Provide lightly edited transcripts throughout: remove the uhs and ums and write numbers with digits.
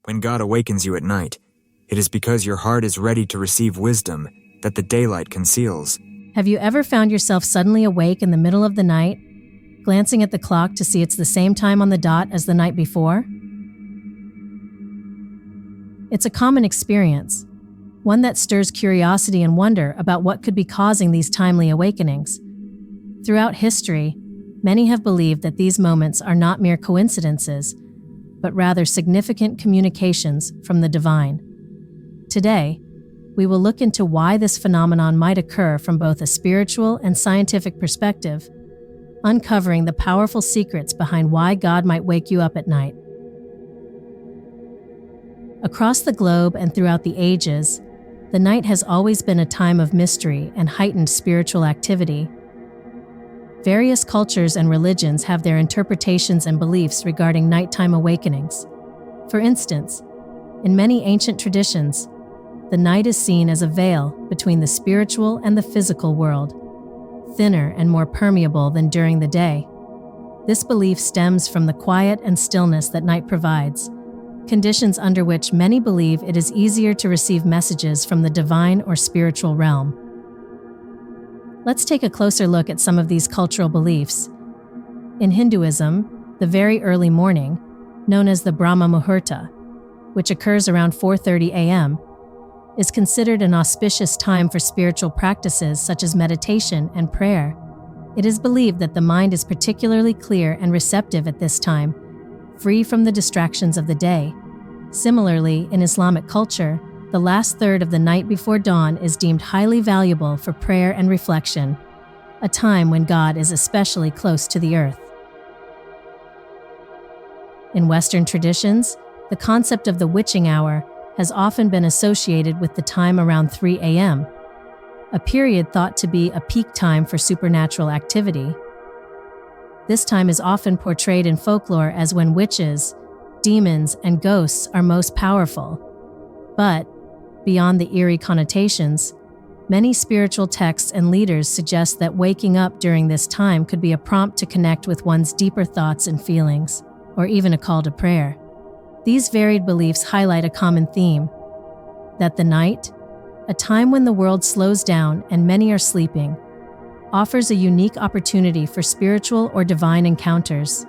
When God awakens you at night, it is because your heart is ready to receive wisdom that the daylight conceals. Have you ever found yourself suddenly awake in the middle of the night, glancing at the clock to see it's the same time on the dot as the night before? It's a common experience, one that stirs curiosity and wonder about what could be causing these timely awakenings. Throughout history, many have believed that these moments are not mere coincidences, but rather significant communications from the divine. Today, we will look into why this phenomenon might occur from both a spiritual and scientific perspective, uncovering the powerful secrets behind why God might wake you up at night. Across the globe and throughout the ages, the night has always been a time of mystery and heightened spiritual activity. Various cultures and religions have their interpretations and beliefs regarding nighttime awakenings. For instance, in many ancient traditions, the night is seen as a veil between the spiritual and the physical world, thinner and more permeable than during the day. This belief stems from the quiet and stillness that night provides, conditions under which many believe it is easier to receive messages from the divine or spiritual realm. Let's take a closer look at some of these cultural beliefs. In Hinduism, the very early morning, known as the Brahma Muhurta, which occurs around 4:30 a.m., is considered an auspicious time for spiritual practices such as meditation and prayer. It is believed that the mind is particularly clear and receptive at this time, free from the distractions of the day. Similarly, in Islamic culture, the last third of the night before dawn is deemed highly valuable for prayer and reflection, a time when God is especially close to the earth. In Western traditions, the concept of the witching hour has often been associated with the time around 3 a.m., a period thought to be a peak time for supernatural activity. This time is often portrayed in folklore as when witches, demons, and ghosts are most powerful. But, beyond the eerie connotations, many spiritual texts and leaders suggest that waking up during this time could be a prompt to connect with one's deeper thoughts and feelings, or even a call to prayer. These varied beliefs highlight a common theme: that the night, a time when the world slows down and many are sleeping, offers a unique opportunity for spiritual or divine encounters.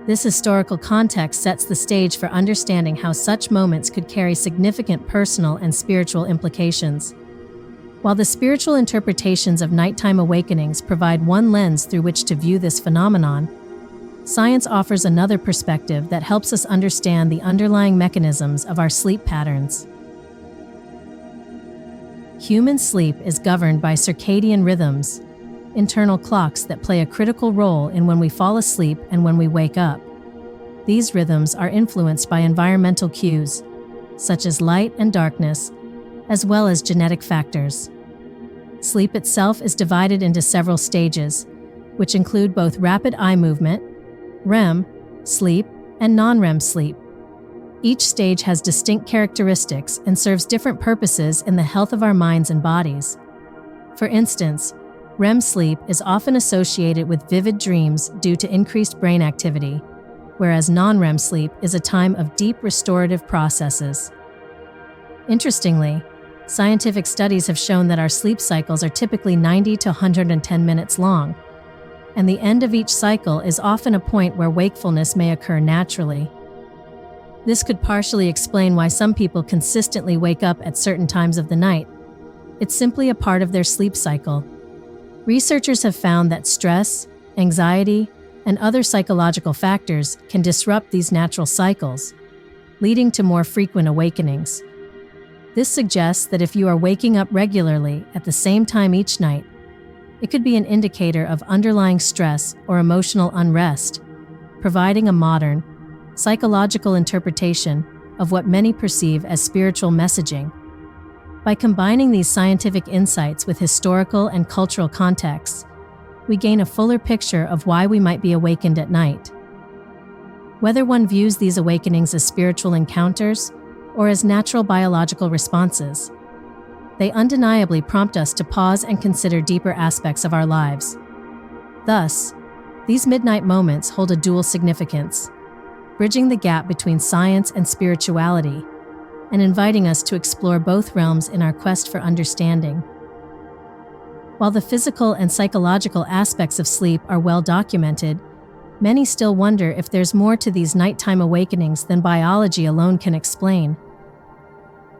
This historical context sets the stage for understanding how such moments could carry significant personal and spiritual implications. While the spiritual interpretations of nighttime awakenings provide one lens through which to view this phenomenon, science offers another perspective that helps us understand the underlying mechanisms of our sleep patterns. Human sleep is governed by circadian rhythms, internal clocks that play a critical role in when we fall asleep and when we wake up. These rhythms are influenced by environmental cues, such as light and darkness, as well as genetic factors. Sleep itself is divided into several stages, which include both rapid eye movement, REM, sleep, and non-REM sleep. Each stage has distinct characteristics and serves different purposes in the health of our minds and bodies. For instance, REM sleep is often associated with vivid dreams due to increased brain activity, whereas non-REM sleep is a time of deep restorative processes. Interestingly, scientific studies have shown that our sleep cycles are typically 90 to 110 minutes long, and the end of each cycle is often a point where wakefulness may occur naturally. This could partially explain why some people consistently wake up at certain times of the night. It's simply a part of their sleep cycle. Researchers have found that stress, anxiety, and other psychological factors can disrupt these natural cycles, leading to more frequent awakenings. This suggests that if you are waking up regularly at the same time each night, it could be an indicator of underlying stress or emotional unrest, providing a modern, psychological interpretation of what many perceive as spiritual messaging. By combining these scientific insights with historical and cultural contexts, we gain a fuller picture of why we might be awakened at night. Whether one views these awakenings as spiritual encounters or as natural biological responses, they undeniably prompt us to pause and consider deeper aspects of our lives. Thus, these midnight moments hold a dual significance. bridging the gap between science and spirituality, and inviting us to explore both realms in our quest for understanding. While the physical and psychological aspects of sleep are well documented, many still wonder if there's more to these nighttime awakenings than biology alone can explain.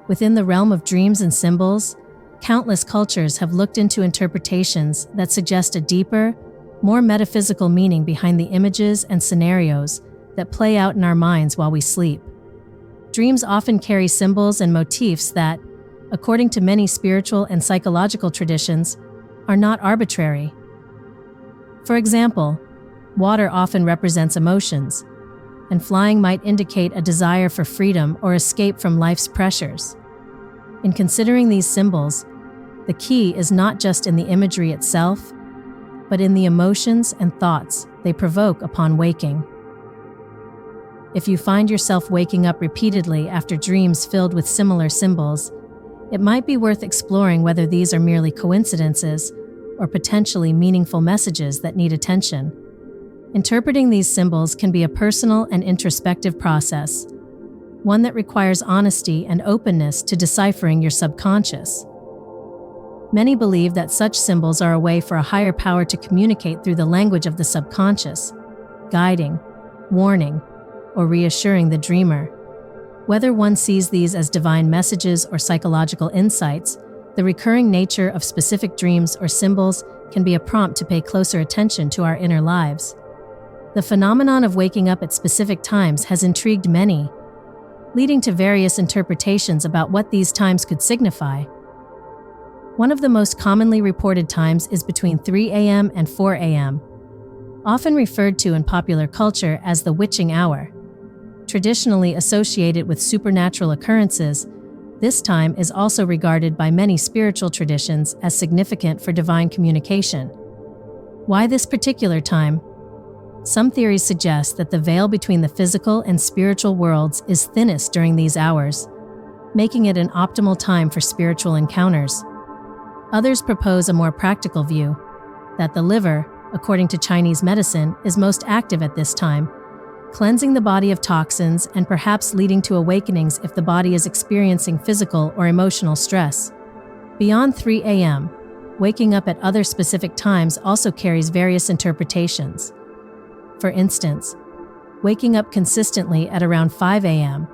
Within the realm of dreams and symbols, countless cultures have looked into interpretations that suggest a deeper, more metaphysical meaning behind the images and scenarios that play out in our minds while we sleep. Dreams often carry symbols and motifs that, according to many spiritual and psychological traditions, are not arbitrary. For example, water often represents emotions, and flying might indicate a desire for freedom or escape from life's pressures. In considering these symbols, the key is not just in the imagery itself, but in the emotions and thoughts they provoke upon waking. If you find yourself waking up repeatedly after dreams filled with similar symbols, it might be worth exploring whether these are merely coincidences or potentially meaningful messages that need attention. Interpreting these symbols can be a personal and introspective process, one that requires honesty and openness to deciphering your subconscious. Many believe that such symbols are a way for a higher power to communicate through the language of the subconscious, guiding, warning, or reassuring the dreamer. Whether one sees these as divine messages or psychological insights, the recurring nature of specific dreams or symbols can be a prompt to pay closer attention to our inner lives. The phenomenon of waking up at specific times has intrigued many, leading to various interpretations about what these times could signify. One of the most commonly reported times is between 3 a.m. and 4 a.m., often referred to in popular culture as the witching hour. Traditionally associated with supernatural occurrences, this time is also regarded by many spiritual traditions as significant for divine communication. Why this particular time? Some theories suggest that the veil between the physical and spiritual worlds is thinnest during these hours, making it an optimal time for spiritual encounters. Others propose a more practical view, that the liver, according to Chinese medicine, is most active at this time, cleansing the body of toxins and perhaps leading to awakenings if the body is experiencing physical or emotional stress. Beyond 3 a.m., waking up at other specific times also carries various interpretations. For instance, waking up consistently at around 5 a.m.,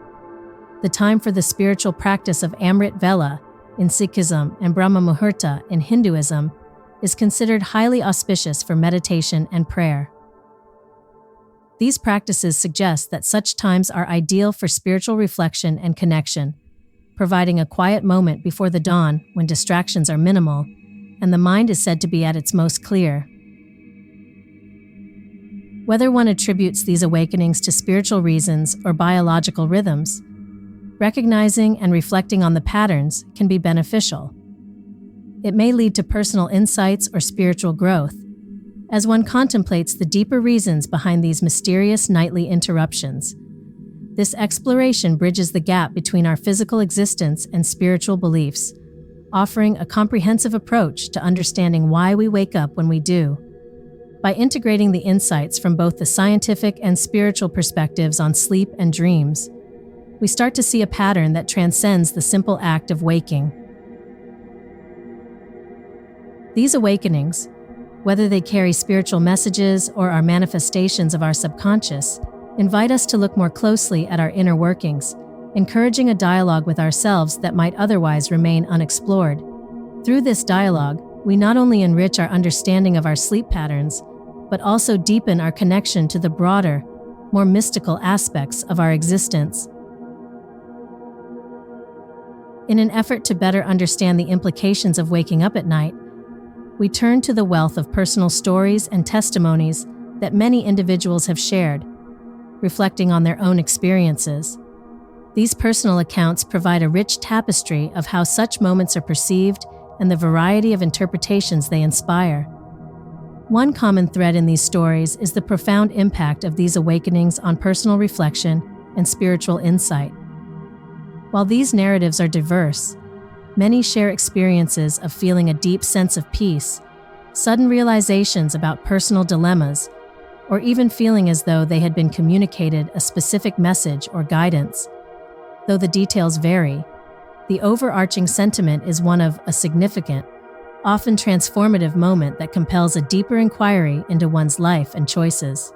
the time for the spiritual practice of Amrit Vela in Sikhism and Brahma Muhurta in Hinduism, is considered highly auspicious for meditation and prayer. These practices suggest that such times are ideal for spiritual reflection and connection, providing a quiet moment before the dawn when distractions are minimal and the mind is said to be at its most clear. Whether one attributes these awakenings to spiritual reasons or biological rhythms, recognizing and reflecting on the patterns can be beneficial. It may lead to personal insights or spiritual growth, as one contemplates the deeper reasons behind these mysterious nightly interruptions. This exploration bridges the gap between our physical existence and spiritual beliefs, offering a comprehensive approach to understanding why we wake up when we do. By integrating the insights from both the scientific and spiritual perspectives on sleep and dreams, we start to see a pattern that transcends the simple act of waking. These awakenings, whether they carry spiritual messages or are manifestations of our subconscious, invite us to look more closely at our inner workings, encouraging a dialogue with ourselves that might otherwise remain unexplored. Through this dialogue, we not only enrich our understanding of our sleep patterns, but also deepen our connection to the broader, more mystical aspects of our existence. In an effort to better understand the implications of waking up at night, we turn to the wealth of personal stories and testimonies that many individuals have shared, reflecting on their own experiences. These personal accounts provide a rich tapestry of how such moments are perceived and the variety of interpretations they inspire. One common thread in these stories is the profound impact of these awakenings on personal reflection and spiritual insight. While these narratives are diverse, many share experiences of feeling a deep sense of peace, sudden realizations about personal dilemmas, or even feeling as though they had been communicated a specific message or guidance. Though the details vary, the overarching sentiment is one of a significant, often transformative moment that compels a deeper inquiry into one's life and choices.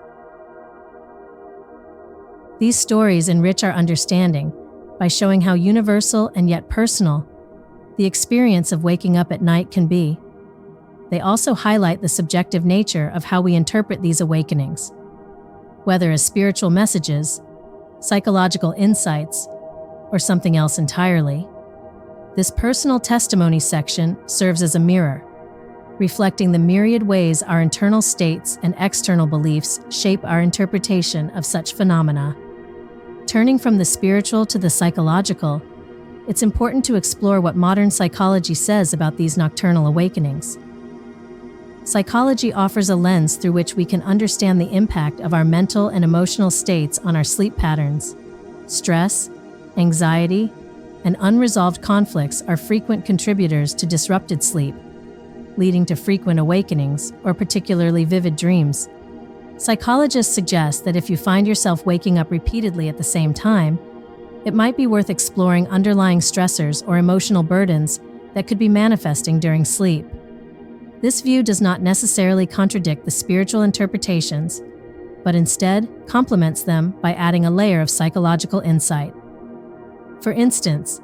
These stories enrich our understanding by showing how universal and yet personal the experience of waking up at night can be. They also highlight the subjective nature of how we interpret these awakenings, whether as spiritual messages, psychological insights, or something else entirely. This personal testimony section serves as a mirror, reflecting the myriad ways our internal states and external beliefs shape our interpretation of such phenomena. Turning from the spiritual to the psychological, it's important to explore what modern psychology says about these nocturnal awakenings. Psychology offers a lens through which we can understand the impact of our mental and emotional states on our sleep patterns. Stress, anxiety, and unresolved conflicts are frequent contributors to disrupted sleep, leading to frequent awakenings or particularly vivid dreams. Psychologists suggest that if you find yourself waking up repeatedly at the same time, it might be worth exploring underlying stressors or emotional burdens that could be manifesting during sleep. This view does not necessarily contradict the spiritual interpretations, but instead complements them by adding a layer of psychological insight. For instance,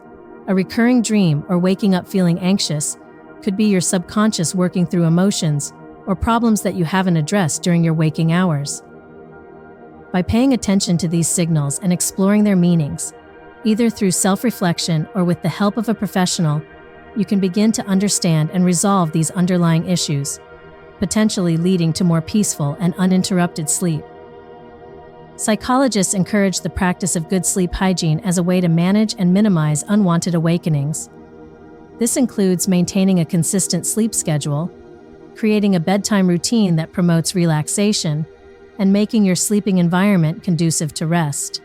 a recurring dream or waking up feeling anxious could be your subconscious working through emotions or problems that you haven't addressed during your waking hours. By paying attention to these signals and exploring their meanings, either through self-reflection or with the help of a professional, you can begin to understand and resolve these underlying issues, potentially leading to more peaceful and uninterrupted sleep. Psychologists encourage the practice of good sleep hygiene as a way to manage and minimize unwanted awakenings. This includes maintaining a consistent sleep schedule, creating a bedtime routine that promotes relaxation, and making your sleeping environment conducive to rest.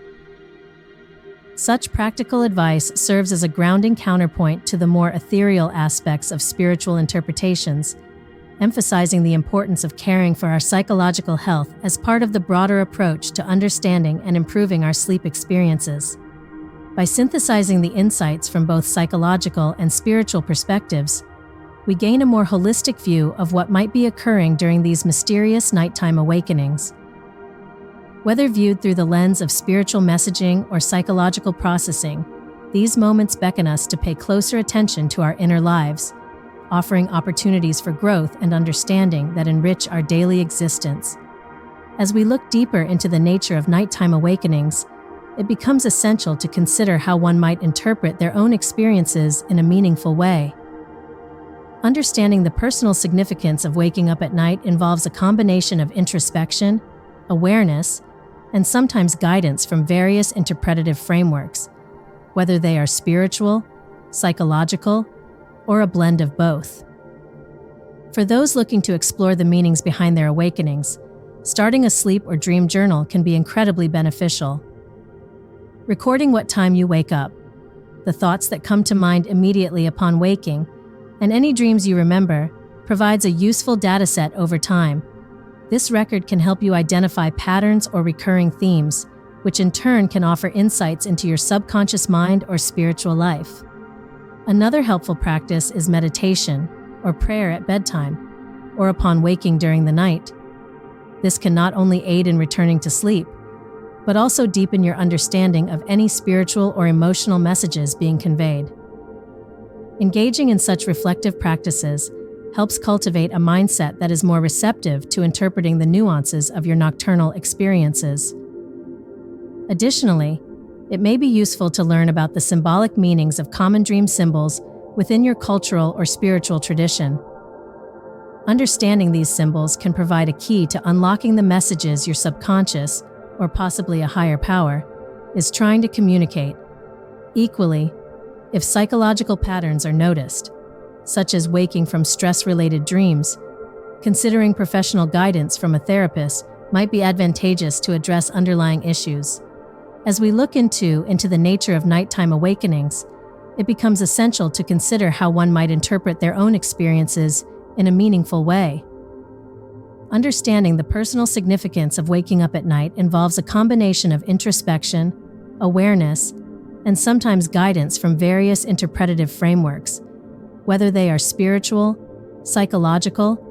Such practical advice serves as a grounding counterpoint to the more ethereal aspects of spiritual interpretations, emphasizing the importance of caring for our psychological health as part of the broader approach to understanding and improving our sleep experiences. By synthesizing the insights from both psychological and spiritual perspectives, we gain a more holistic view of what might be occurring during these mysterious nighttime awakenings. Whether viewed through the lens of spiritual messaging or psychological processing, these moments beckon us to pay closer attention to our inner lives, offering opportunities for growth and understanding that enrich our daily existence. As we look deeper into the nature of nighttime awakenings, it becomes essential to consider how one might interpret their own experiences in a meaningful way. Understanding the personal significance of waking up at night involves a combination of introspection, awareness, and sometimes guidance from various interpretative frameworks, whether they are spiritual, psychological, or a blend of both. For those looking to explore the meanings behind their awakenings, starting a sleep or dream journal can be incredibly beneficial. Recording what time you wake up, the thoughts that come to mind immediately upon waking, and any dreams you remember provides a useful dataset over time. This record can help you identify patterns or recurring themes, which in turn can offer insights into your subconscious mind or spiritual life. Another helpful practice is meditation or prayer at bedtime or upon waking during the night. This can not only aid in returning to sleep, but also deepen your understanding of any spiritual or emotional messages being conveyed. Engaging in such reflective practices helps cultivate a mindset that is more receptive to interpreting the nuances of your nocturnal experiences. Additionally, it may be useful to learn about the symbolic meanings of common dream symbols within your cultural or spiritual tradition. Understanding these symbols can provide a key to unlocking the messages your subconscious, or possibly a higher power, is trying to communicate. Equally, if psychological patterns are noticed, such as waking from stress-related dreams, considering professional guidance from a therapist might be advantageous to address underlying issues. As we look into the nature of nighttime awakenings, it becomes essential to consider how one might interpret their own experiences in a meaningful way. Understanding the personal significance of waking up at night involves a combination of introspection, awareness, and sometimes guidance from various interpretative frameworks, whether they are spiritual, psychological,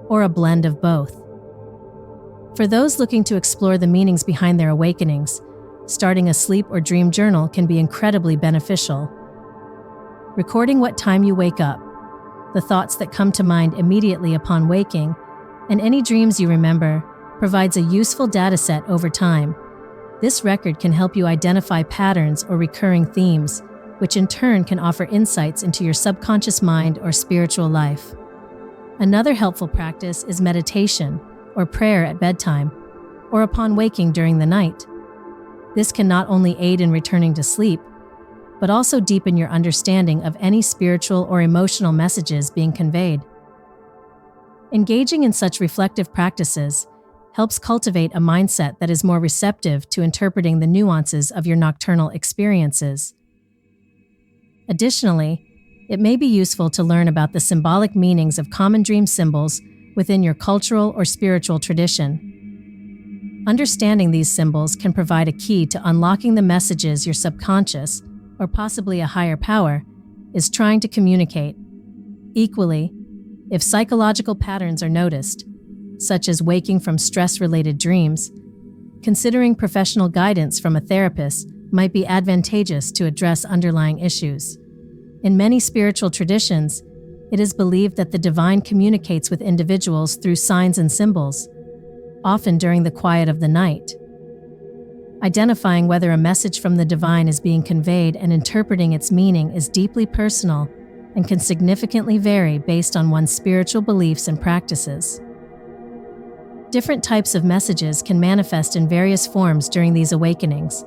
or a blend of both. For those looking to explore the meanings behind their awakenings, starting a sleep or dream journal can be incredibly beneficial. Recording what time you wake up, the thoughts that come to mind immediately upon waking, and any dreams you remember provides a useful data set over time. This record can help you identify patterns or recurring themes, which in turn can offer insights into your subconscious mind or spiritual life. Another helpful practice is meditation or prayer at bedtime or upon waking during the night. This can not only aid in returning to sleep, but also deepen your understanding of any spiritual or emotional messages being conveyed. Engaging in such reflective practices helps cultivate a mindset that is more receptive to interpreting the nuances of your nocturnal experiences. Additionally, it may be useful to learn about the symbolic meanings of common dream symbols within your cultural or spiritual tradition. Understanding these symbols can provide a key to unlocking the messages your subconscious, or possibly a higher power, is trying to communicate. Equally, if psychological patterns are noticed, such as waking from stress-related dreams, considering professional guidance from a therapist might be advantageous to address underlying issues. In many spiritual traditions, it is believed that the divine communicates with individuals through signs and symbols, often during the quiet of the night. Identifying whether a message from the divine is being conveyed and interpreting its meaning is deeply personal and can significantly vary based on one's spiritual beliefs and practices. Different types of messages can manifest in various forms during these awakenings.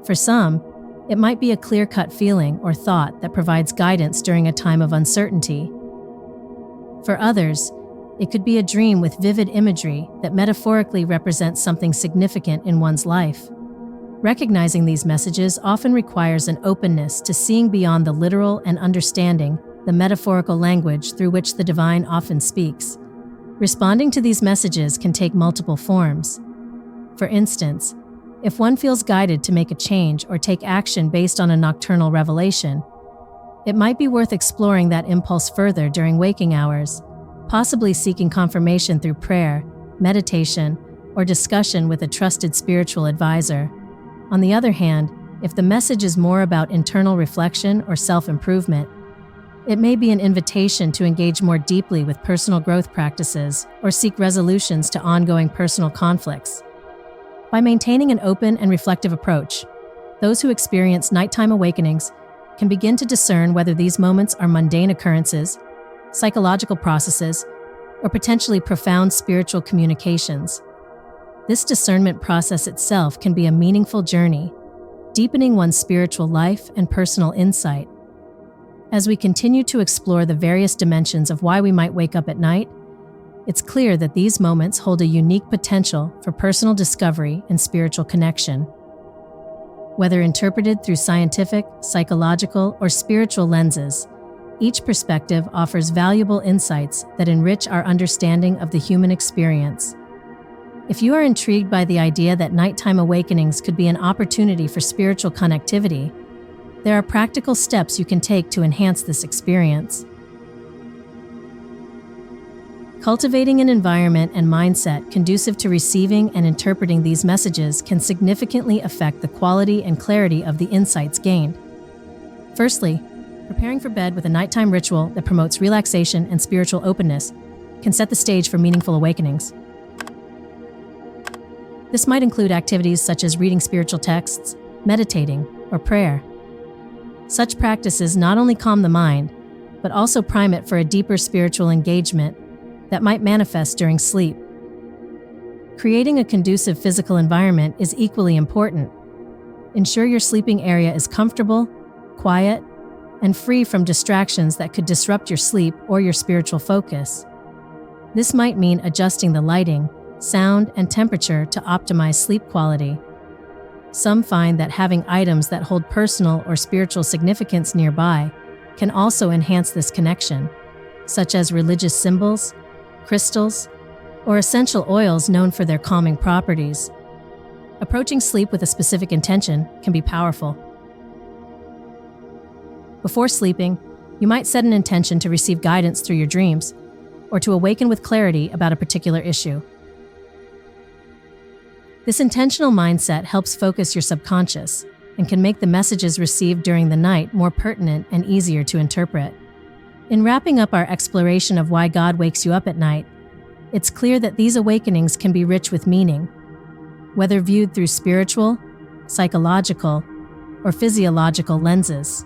For some, it might be a clear-cut feeling or thought that provides guidance during a time of uncertainty. For others, it could be a dream with vivid imagery that metaphorically represents something significant in one's life. Recognizing these messages often requires an openness to seeing beyond the literal and understanding the metaphorical language through which the divine often speaks. Responding to these messages can take multiple forms. For instance, if one feels guided to make a change or take action based on a nocturnal revelation, it might be worth exploring that impulse further during waking hours, possibly seeking confirmation through prayer, meditation, or discussion with a trusted spiritual advisor. On the other hand, if the message is more about internal reflection or self-improvement, it may be an invitation to engage more deeply with personal growth practices or seek resolutions to ongoing personal conflicts. By maintaining an open and reflective approach, those who experience nighttime awakenings can begin to discern whether these moments are mundane occurrences, psychological processes, or potentially profound spiritual communications. This discernment process itself can be a meaningful journey, deepening one's spiritual life and personal insight. As we continue to explore the various dimensions of why we might wake up at night, it's clear that these moments hold a unique potential for personal discovery and spiritual connection. Whether interpreted through scientific, psychological, or spiritual lenses, each perspective offers valuable insights that enrich our understanding of the human experience. If you are intrigued by the idea that nighttime awakenings could be an opportunity for spiritual connectivity, there are practical steps you can take to enhance this experience. Cultivating an environment and mindset conducive to receiving and interpreting these messages can significantly affect the quality and clarity of the insights gained. Firstly, preparing for bed with a nighttime ritual that promotes relaxation and spiritual openness can set the stage for meaningful awakenings. This might include activities such as reading spiritual texts, meditating, or prayer. Such practices not only calm the mind, but also prime it for a deeper spiritual engagement that might manifest during sleep. Creating a conducive physical environment is equally important. Ensure your sleeping area is comfortable, quiet, and free from distractions that could disrupt your sleep or your spiritual focus. This might mean adjusting the lighting, sound, and temperature to optimize sleep quality. Some find that having items that hold personal or spiritual significance nearby can also enhance this connection, such as religious symbols, crystals, or essential oils known for their calming properties. Approaching sleep with a specific intention can be powerful. Before sleeping, you might set an intention to receive guidance through your dreams, or to awaken with clarity about a particular issue. This intentional mindset helps focus your subconscious and can make the messages received during the night more pertinent and easier to interpret. In wrapping up our exploration of why God wakes you up at night, it's clear that these awakenings can be rich with meaning, whether viewed through spiritual, psychological, or physiological lenses.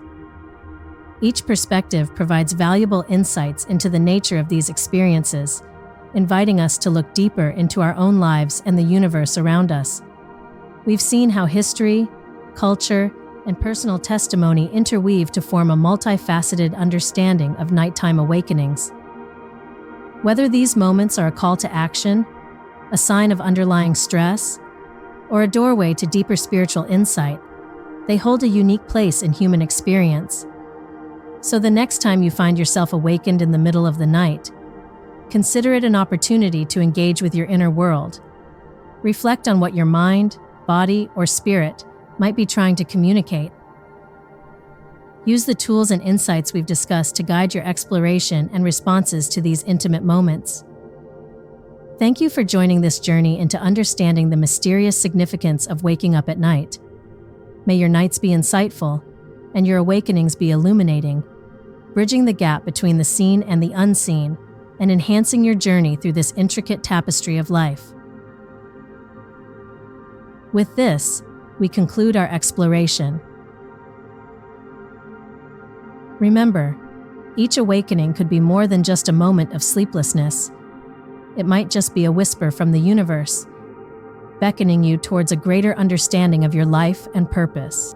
Each perspective provides valuable insights into the nature of these experiences, inviting us to look deeper into our own lives and the universe around us. We've seen how history, culture, and personal testimony interweave to form a multifaceted understanding of nighttime awakenings. Whether these moments are a call to action, a sign of underlying stress, or a doorway to deeper spiritual insight, they hold a unique place in human experience. So the next time you find yourself awakened in the middle of the night, consider it an opportunity to engage with your inner world. Reflect on what your mind, body, or spirit might be trying to communicate. Use the tools and insights we've discussed to guide your exploration and responses to these intimate moments. Thank you for joining this journey into understanding the mysterious significance of waking up at night. May your nights be insightful, and your awakenings be illuminating, bridging the gap between the seen and the unseen, and enhancing your journey through this intricate tapestry of life. With this, we conclude our exploration. Remember, each awakening could be more than just a moment of sleeplessness. It might just be a whisper from the universe, beckoning you towards a greater understanding of your life and purpose.